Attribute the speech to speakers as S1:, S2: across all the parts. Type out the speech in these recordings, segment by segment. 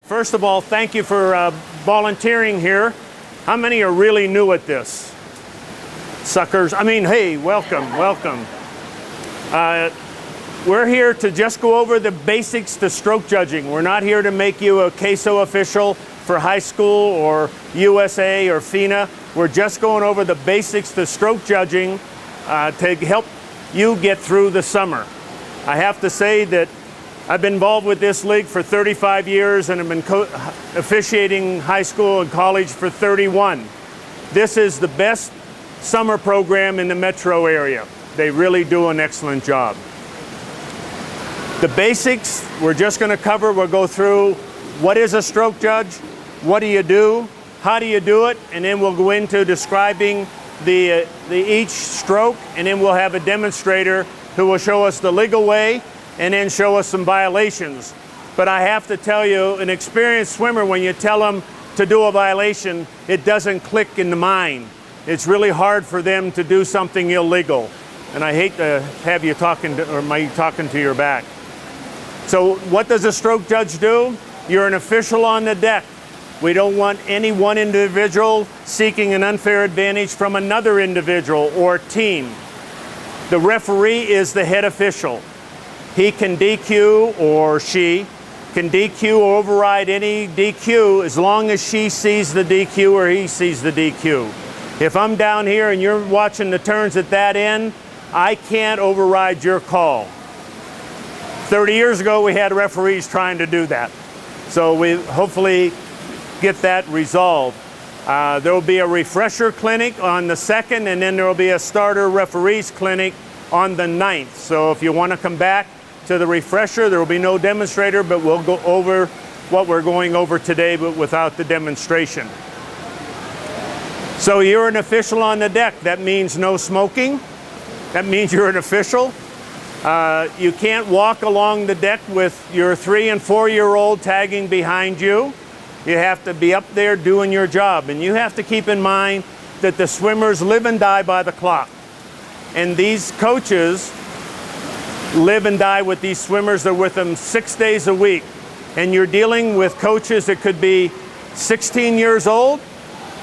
S1: First of all, thank you for volunteering here. How many are really new at this? Suckers. I mean, hey, welcome, welcome. We're here to just go over the basics to stroke judging. We're not here to make you a CASO official for high school or USA or FINA. We're just going over the basics to stroke judging to help you get through the summer. I have to say that I've been involved with this league for 35 years and have been officiating high school and college for 31. This is the best summer program in the metro area. They really do an excellent job. The basics we're just going to cover. We'll go through what is a stroke judge, what do you do, how do you do it, and then we'll go into describing each stroke, and then we'll have a demonstrator who will show us the legal way and then show us some violations. But I have to tell you, an experienced swimmer, when you tell them to do a violation, it doesn't click in the mind. It's really hard for them to do something illegal. And I hate to have you talking to your back. So what does a stroke judge do? You're an official on the deck. We don't want any one individual seeking an unfair advantage from another individual or team. The referee is the head official. He can DQ, or she can DQ or override any DQ as long as she sees the DQ or he sees the DQ. If I'm down here and you're watching the turns at that end, I can't override your call. 30 years ago, we had referees trying to do that. So we hopefully get that resolved. There will be a refresher clinic on the 2nd, and then there will be a starter referees clinic on the 9th. So if you want to come back to the refresher, there will be no demonstrator, but we'll go over what we're going over today, but without the demonstration. So you're an official on the deck. That means no smoking. That means you're an official. You can't walk along the deck with your 3- and 4-year-old tagging behind you. You have to be up there doing your job. And you have to keep in mind that the swimmers live and die by the clock. And these coaches live and die with these swimmers. They're with them 6 days a week. And you're dealing with coaches that could be 16 years old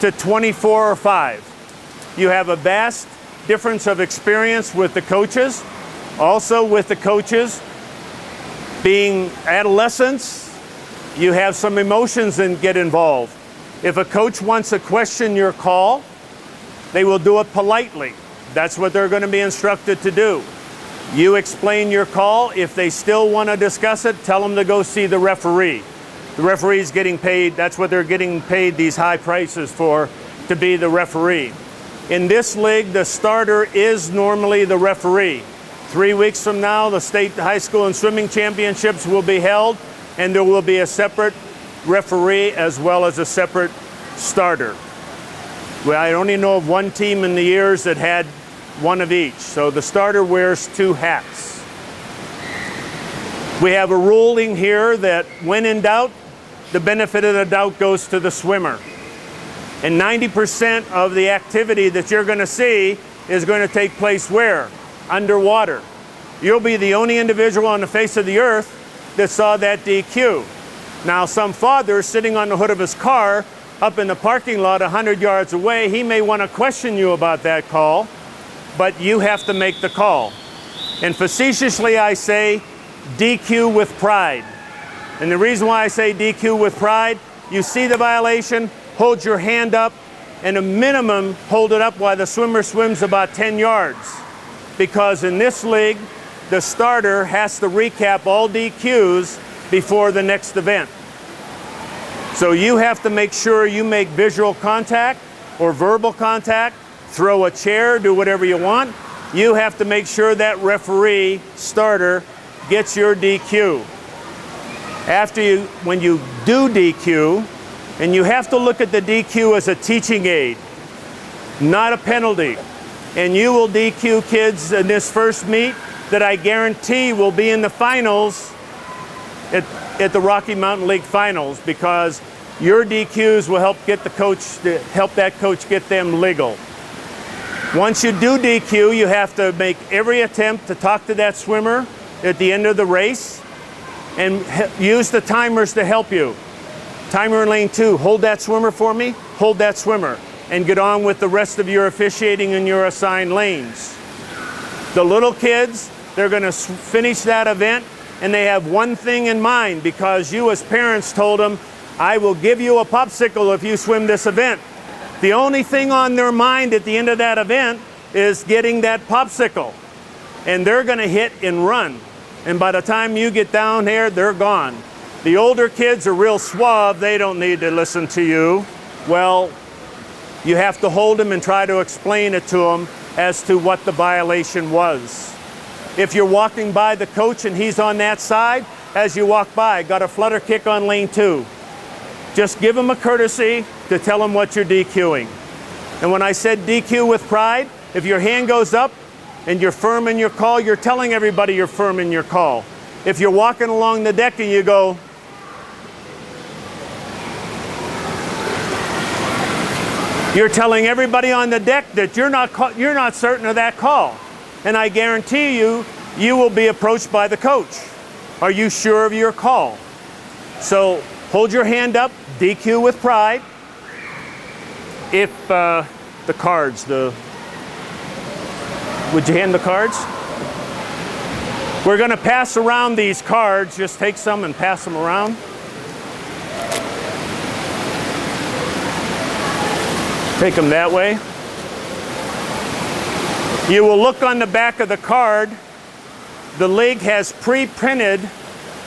S1: to 24 or 5. You have a vast difference of experience with the coaches. Also with the coaches being adolescents, you have some emotions that get involved. If a coach wants to question your call, they will do it politely. That's what they're going to be instructed to do. You explain your call. If they still want to discuss it, tell them to go see the referee. The referee is getting paid. That's what they're getting paid these high prices for, to be the referee. In this league, the starter is normally the referee. 3 weeks from now, the state high school and swimming championships will be held, and there will be a separate referee as well as a separate starter. Well, I only know of one team in the years that had one of each. So the starter wears 2 hats. We have a ruling here that when in doubt, the benefit of the doubt goes to the swimmer. And 90% of the activity that you're going to see is going to take place where? Underwater. You'll be the only individual on the face of the earth that saw that DQ. Now, some father sitting on the hood of his car up in the parking lot 100 yards away, he may want to question you about that call, but you have to make the call. And facetiously I say DQ with pride. And the reason why I say DQ with pride, you see the violation, hold your hand up, and a minimum hold it up while the swimmer swims about 10 yards. Because in this league, the starter has to recap all DQs before the next event. So you have to make sure you make visual contact or verbal contact, throw a chair, do whatever you want. You have to make sure that referee starter gets your DQ. When you do DQ, and you have to look at the DQ as a teaching aid, not a penalty. And you will DQ kids in this first meet that I guarantee will be in the finals at the Rocky Mountain League finals, because your DQs will help that coach get them legal. Once you do DQ, you have to make every attempt to talk to that swimmer at the end of the race and use the timers to help you. Timer in lane 2, hold that swimmer for me, hold that swimmer, and get on with the rest of your officiating in your assigned lanes. The little kids, they're going to finish that event, and they have one thing in mind, because you as parents told them, I will give you a popsicle if you swim this event. The only thing on their mind at the end of that event is getting that popsicle. And they're going to hit and run. And by the time you get down here, they're gone. The older kids are real suave. They don't need to listen to you. Well, you have to hold them and try to explain it to them as to what the violation was. If you're walking by the coach and he's on that side, as you walk by, got a flutter kick on lane 2. Just give him a courtesy to tell him what you're DQing. And when I said DQ with pride, if your hand goes up and you're firm in your call, you're telling everybody you're firm in your call. If you're walking along the deck and you go, you're telling everybody on the deck that you're not certain of that call. And I guarantee you, you will be approached by the coach. Are you sure of your call? So hold your hand up, DQ with pride. If the cards, would you hand the cards? We're going to pass around these cards. Just take some and pass them around. Take them that way. You will look on the back of the card. The league has pre-printed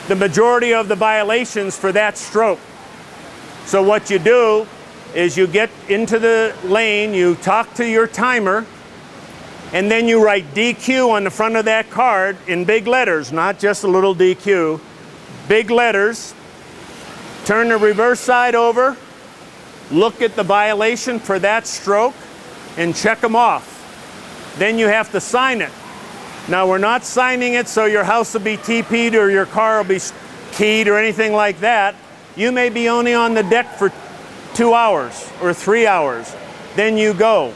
S1: the majority of the violations for that stroke. So what you do is you get into the lane, you talk to your timer, and then you write DQ on the front of that card in big letters, not just a little DQ. Big letters. Turn the reverse side over, look at the violation for that stroke, and check them off. Then you have to sign it. Now, we're not signing it so your house will be TP'd or your car will be keyed or anything like that. You may be only on the deck for 2 hours or 3 hours. Then you go.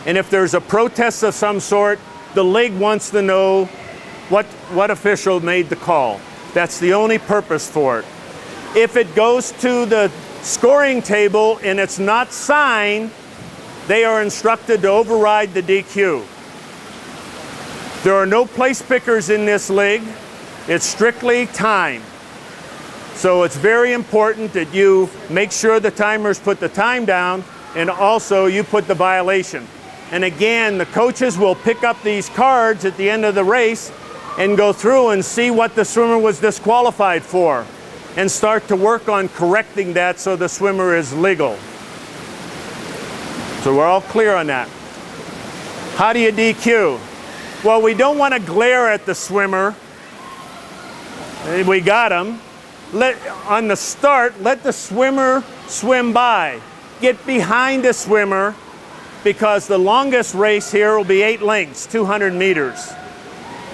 S1: And if there's a protest of some sort, the league wants to know what official made the call. That's the only purpose for it. If it goes to the scoring table and it's not signed, they are instructed to override the DQ. There are no place pickers in this league. It's strictly time. So it's very important that you make sure the timers put the time down, and also you put the violation. And again, the coaches will pick up these cards at the end of the race and go through and see what the swimmer was disqualified for and start to work on correcting that so the swimmer is legal. So we're all clear on that. How do you DQ? Well, we don't want to glare at the swimmer. We got him. On the start, let the swimmer swim by. Get behind the swimmer, because the longest race here will be 8 lengths, 200 meters.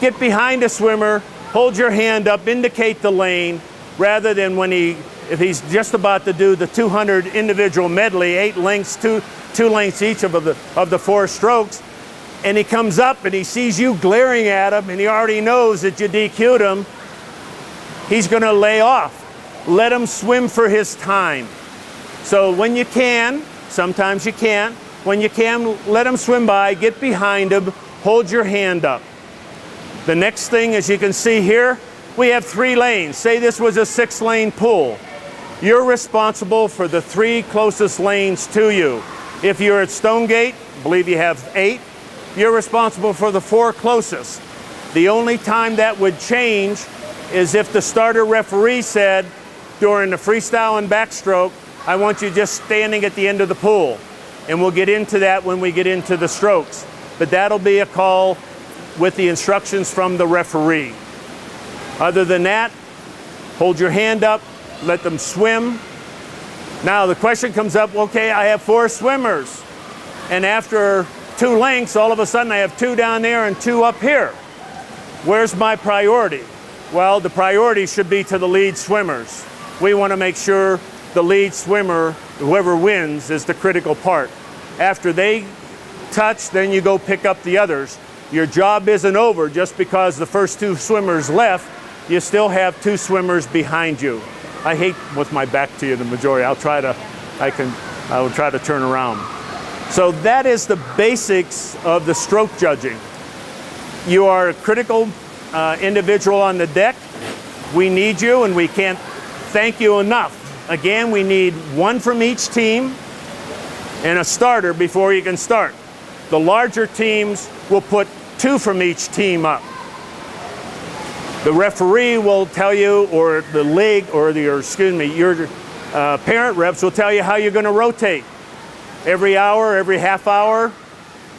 S1: Get behind the swimmer, hold your hand up, indicate the lane, rather than if he's just about to do the 200 individual medley, 8 lengths, two lengths each of the 4 strokes, and he comes up and he sees you glaring at him and he already knows that you DQ'd him, he's going to lay off. Let him swim for his time. So when you can, sometimes you can't, when you can, let him swim by, get behind him, hold your hand up. The next thing, as you can see here, we have 3 lanes. Say this was a 6-lane pool. You're responsible for the 3 closest lanes to you. If you're at Stonegate, I believe you have 8, you're responsible for the 4 closest. The only time that would change is if the starter referee said, during the freestyle and backstroke, I want you just standing at the end of the pool. And we'll get into that when we get into the strokes. But that'll be a call with the instructions from the referee. Other than that, hold your hand up, let them swim. Now the question comes up, okay, I have 4 swimmers. And after 2 lengths, all of a sudden I have 2 down there and 2 up here. Where's my priority? Well, the priority should be to the lead swimmers. We want to make sure the lead swimmer, whoever wins, is the critical part. After they touch, then you go pick up the others. Your job isn't over just because the first 2 swimmers left. You still have 2 swimmers behind you. I hate with my back to you, the majority. I will try to turn around. So that is the basics of the stroke judging. You are a critical individual on the deck. We need you, and we can't thank you enough. Again, we need one from each team and a starter before you can start. The larger teams will put 2 from each team up. The referee will tell you, or the league, or your parent reps will tell you how you're going to rotate. Every hour, every half hour,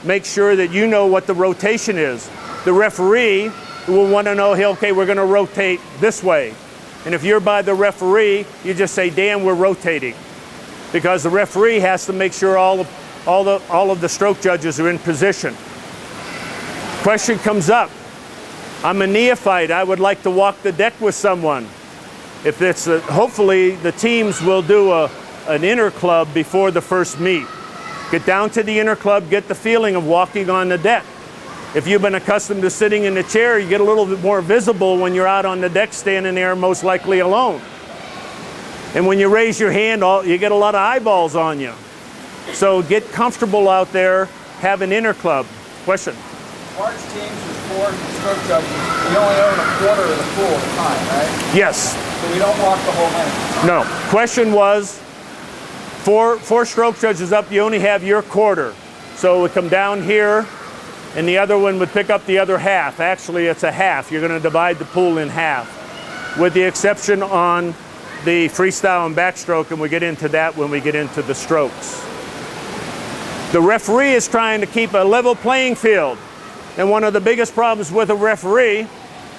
S1: make sure that you know what the rotation is. The referee will want to know, hey, okay, we're going to rotate this way. And if you're by the referee, you just say, Dan, we're rotating. Because the referee has to make sure all of the stroke judges are in position. Question comes up. I'm a neophyte. I would like to walk the deck with someone. If it's hopefully the teams will do an inner club before the first meet. Get down to the inner club, get the feeling of walking on the deck. If you've been accustomed to sitting in the chair, you get a little bit more visible when you're out on the deck standing there, most likely alone. And when you raise your hand, you get a lot of eyeballs on you. So get comfortable out there, have an inner club. Question?
S2: Large teams with 4 stroke judges, we only own a quarter of the pool at a time, right?
S1: Yes.
S2: So we don't walk the whole length.
S1: No. Question was, 4 stroke judges up, you only have your quarter. So it would come down here, and the other one would pick up the other half. Actually, it's a half. You're going to divide the pool in half, with the exception on the freestyle and backstroke, and we'll get into that when we get into the strokes. The referee is trying to keep a level playing field. And one of the biggest problems with a referee,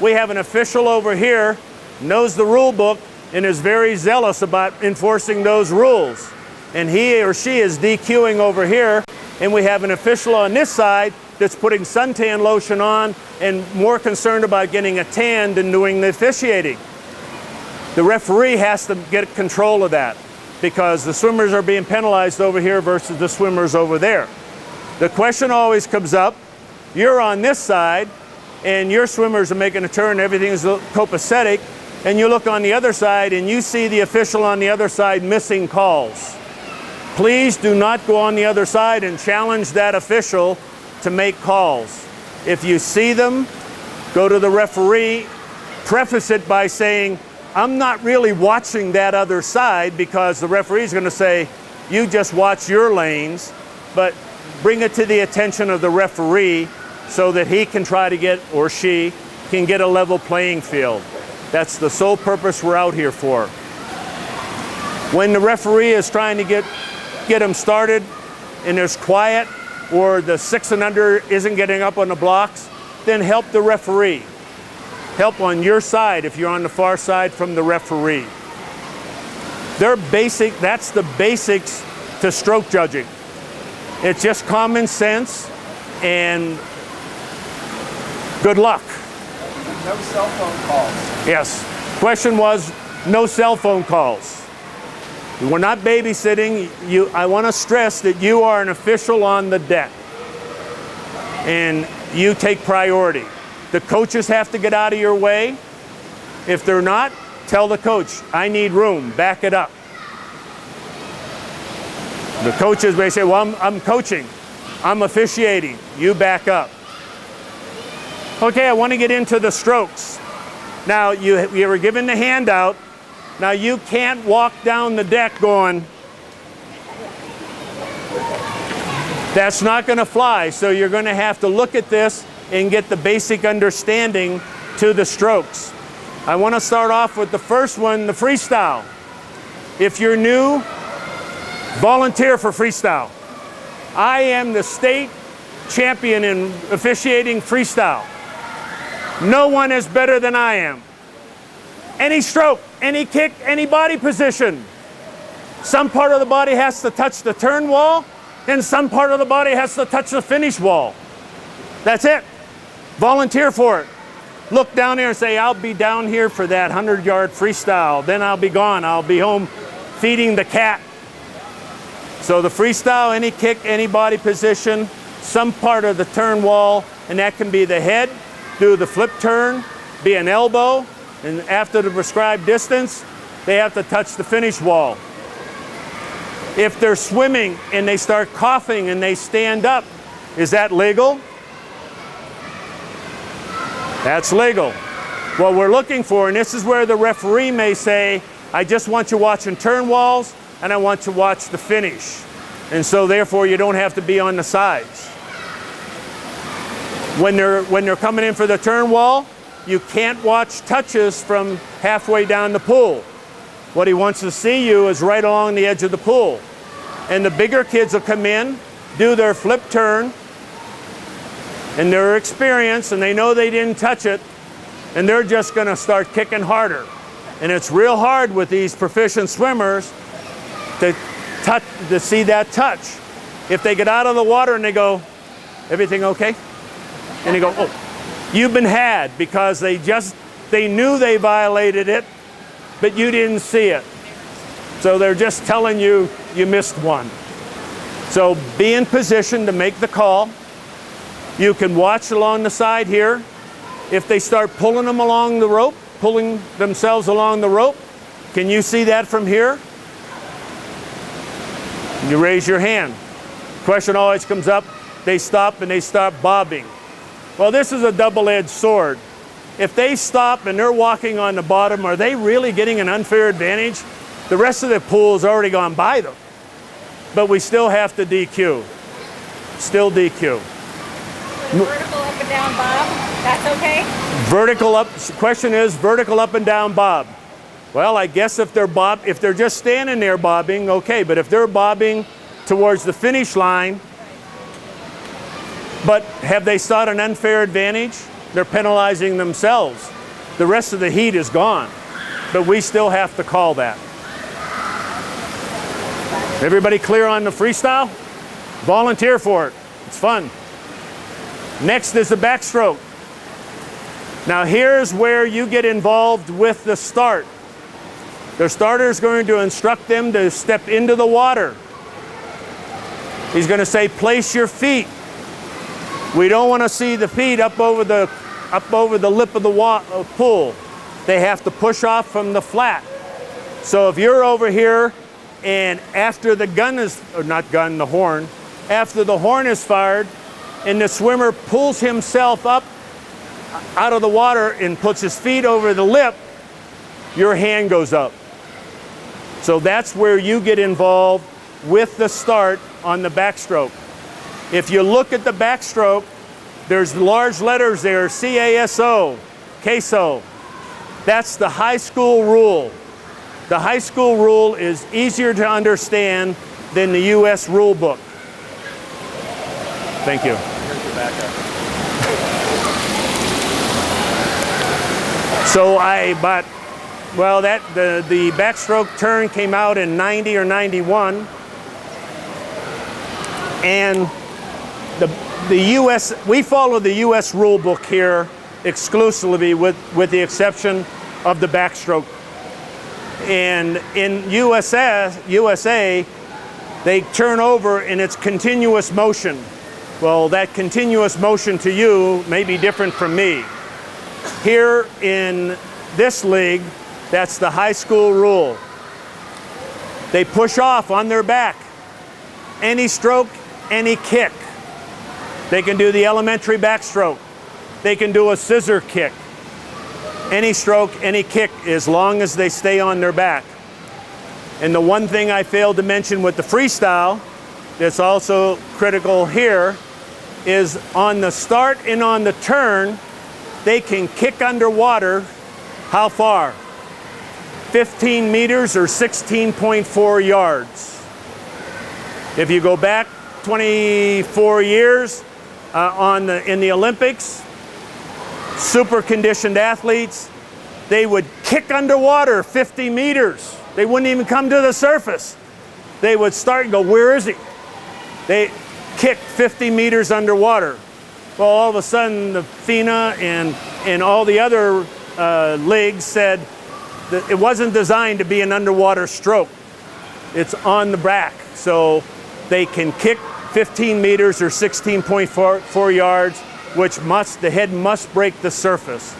S1: we have an official over here, knows the rule book, and is very zealous about enforcing those rules. And he or she is DQing over here, and we have an official on this side that's putting suntan lotion on and more concerned about getting a tan than doing the officiating. The referee has to get control of that because the swimmers are being penalized over here versus the swimmers over there. The question always comes up, you're on this side and your swimmers are making a turn, everything is copacetic, and you look on the other side and you see the official on the other side missing calls. Please do not go on the other side and challenge that official to make calls. If you see them, go to the referee, preface it by saying, I'm not really watching that other side, because the referee is going to say, you just watch your lanes, but bring it to the attention of the referee so that he can try to get, or she can get, a level playing field. That's the sole purpose we're out here for. When the referee is trying to get them started and there's quiet, or the 6 and under isn't getting up on the blocks, then help the referee. Help on your side if you're on the far side from the referee. That's the basics to stroke judging. It's just common sense and good luck.
S2: No cell phone calls.
S1: Yes. Question was, no cell phone calls. We're not babysitting. I want to stress that you are an official on the deck, and you take priority. The coaches have to get out of your way. If they're not, tell the coach, I need room, back it up. The coaches may say, well, I'm coaching, I'm officiating, you back up. Okay, I want to get into the strokes. Now, you were given the handout. Now, you can't walk down the deck going, that's not going to fly. So you're going to have to look at this and get the basic understanding to the strokes. I want to start off with the first one, the freestyle. If you're new, volunteer for freestyle. I am the state champion in officiating freestyle. No one is better than I am. Any stroke, any kick, any body position. Some part of the body has to touch the turn wall, and some part of the body has to touch the finish wall. That's it. Volunteer for it. Look down there and say, I'll be down here for that 100-yard freestyle. Then I'll be gone. I'll be home feeding the cat. So the freestyle, any kick, any body position, some part of the turn wall, and that can be the head, do the flip turn, be an elbow, and after the prescribed distance, they have to touch the finish wall. If they're swimming and they start coughing and they stand up, is that legal? That's legal. What we're looking for, and this is where the referee may say, I just want you watching turn walls and I want you to watch the finish. And so therefore you don't have to be on the sides. When they're coming in for the turn wall, you can't watch touches from halfway down the pool. What he wants to see you is right along the edge of the pool. And the bigger kids will come in, do their flip turn, and they're experienced and they know they didn't touch it, and they're just going to start kicking harder. And it's real hard with these proficient swimmers to see that touch. If they get out of the water and they go, everything okay? And they go, oh, you've been had, because they knew they violated it, but you didn't see it. So they're just telling you you missed one. So be in position to make the call. You can watch along the side here. If they start pulling them along the rope, pulling themselves along the rope, can you see that from here? You raise your hand. Question always comes up, they stop and they start bobbing. Well, this is a double-edged sword. If they stop and they're walking on the bottom, are they really getting an unfair advantage? The rest of the pool's already gone by them. But we still have to DQ. Still DQ.
S3: Vertical up and down bob, that's okay?
S1: Vertical up, question is vertical up and down bob. Well, I guess if they're just standing there bobbing, okay, but if they're bobbing towards the finish line, but have they sought an unfair advantage? They're penalizing themselves. The rest of the heat is gone, but we still have to call that. Everybody clear on the freestyle? Volunteer for it, it's fun. Next is the backstroke. Now here's where you get involved with the start. The starter is going to instruct them to step into the water. He's going to say, place your feet. We don't want to see the feet up over the lip of the pool. They have to push off from the flat. So if you're over here and after the gun is, or not gun, the horn, after the horn is fired and the swimmer pulls himself up out of the water and puts his feet over the lip, your hand goes up. So that's where you get involved with the start on the backstroke. If you look at the backstroke, there's large letters there, CASO, CASO. That's the high school rule. The high school rule is easier to understand than the US rule book. Thank you.
S2: Here's the backup.
S1: So the backstroke turn came out in 90 or 91. And the US, we follow the US rule book here exclusively with the exception of the backstroke. And in USA, they turn over and it's continuous motion. Well, that continuous motion to you may be different from me. Here in this league, that's the high school rule. They push off on their back. Any stroke, any kick. They can do the elementary backstroke. They can do a scissor kick. Any stroke, any kick, as long as they stay on their back. And the one thing I failed to mention with the freestyle that's also critical here is on the start and on the turn, they can kick underwater. How far? 15 meters or 16.4 yards. If you go back 24 years in the Olympics, super conditioned athletes, they would kick underwater 50 meters. They wouldn't even come to the surface. They would start and go, where is he? They kicked 50 meters underwater. Well, all of a sudden, the FINA and all the other leagues said that it wasn't designed to be an underwater stroke. It's on the back. So they can kick 15 meters or 16.4 yards, which the head must break the surface.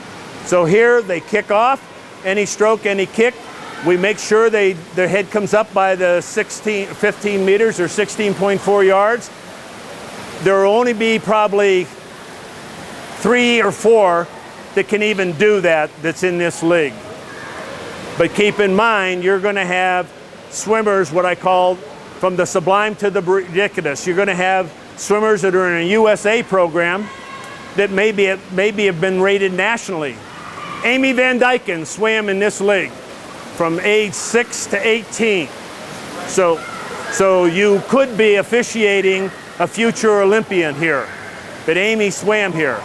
S1: So here they kick off, any stroke, any kick, We make sure their head comes up by the 15 meters or 16.4 yards. There will only be probably 3 or 4 that can even do that that's in this league. But keep in mind, you're going to have swimmers, what I call from the sublime to the ridiculous. You're going to have swimmers that are in a USA program that maybe have been rated nationally. Amy Van Dyken swam in this league from age 6 to 18. So you could be officiating a future Olympian here. But Amy swam here.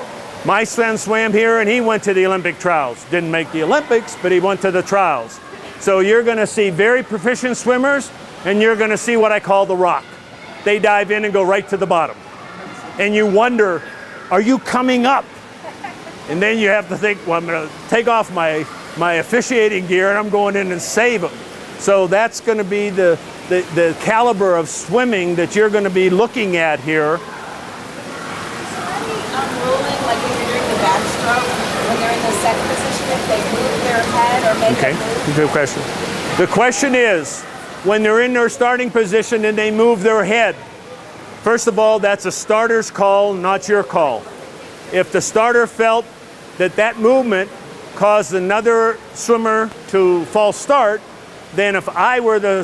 S1: My son swam here and he went to the Olympic trials. Didn't make the Olympics, but he went to the trials. So you're going to see very proficient swimmers, and you're going to see what I call the rock. They dive in and go right to the bottom. And you wonder, are you coming up? And then you have to think, well, I'm going to take off my officiating gear and I'm going in and save them. So that's going to be the caliber of swimming that you're going to be looking at here.
S3: Ruling, like when you're doing the backstroke, when they're in the set position, if they move their head or make a move?
S1: Good question. The question is, when they're in their starting position and they move their head, first of all, that's a starter's call, not your call. If the starter felt that movement caused another swimmer to false start, then if I were the